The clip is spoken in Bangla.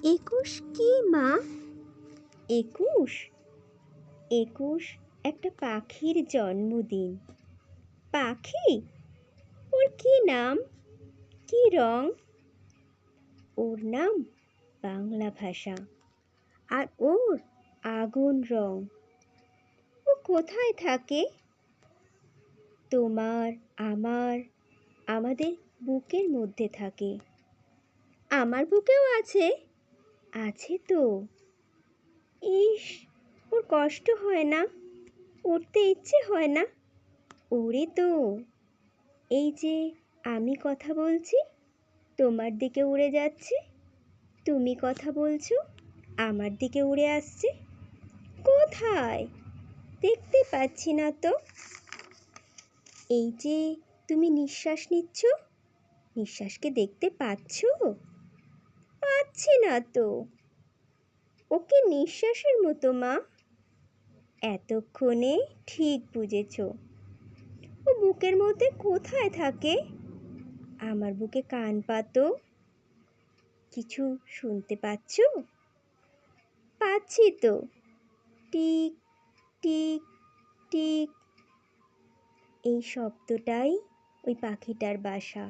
একুশ কি মা? একুশ একুশ একটা পাখির জন্মদিন। পাখি? ওর কি নাম, কি রং? ওর নাম বাংলা ভাষা, আর ওর আগুন রং। ও কোথায় থাকে? তোমার, আমার, আমাদের বুকের মধ্যে থাকে। আমার বুকেও আছে, আছে তো। ইস, ওর কষ্ট হয় না? উড়তে ইচ্ছে হয় না? ওরে তো। এই যে আমি কথা বলছি, তোমার দিকে উড়ে যাচ্ছে। তুমি কথা বলছো, আমার দিকে উড়ে আসছে। কোথায়? দেখতে পাচ্ছি না তো। এই যে তুমি নিঃশ্বাস নিচ্ছ, নিঃশ্বাসকে দেখতে পাচ্ছো? পাচ্ছি না তো। ওকে নিঃশ্বাসের মতো মা। এতক্ষণে ঠিক বুঝেছ। ও বুকের মধ্যে কোথায় থাকে? আমার বুকে কান পাতো। কিছু শুনতে পাচ্ছ? পাচ্ছি তো। টিক টিক টিক, এই শব্দটাই ওই পাখিটার বাসা।